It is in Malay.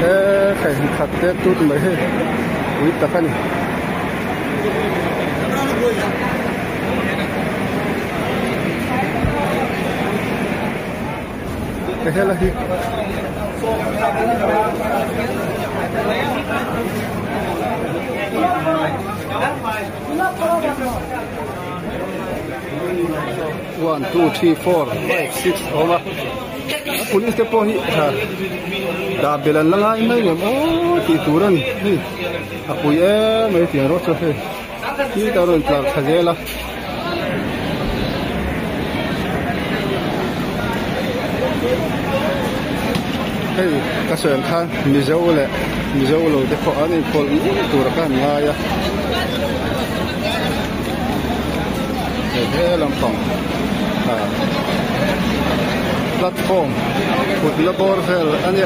khải khát tết chút mấy hết quý tập anh cái thế là gì 1, 2, 3, 4, 5, 6 over. Police te po hi da belan lang ai mai ngam o ti turan ni apuy mai ti ro so he ti taron tla khagela hey kasen khan mi zo lo de ko ani kol tur kan la ya he lam pong platform put labor fel ani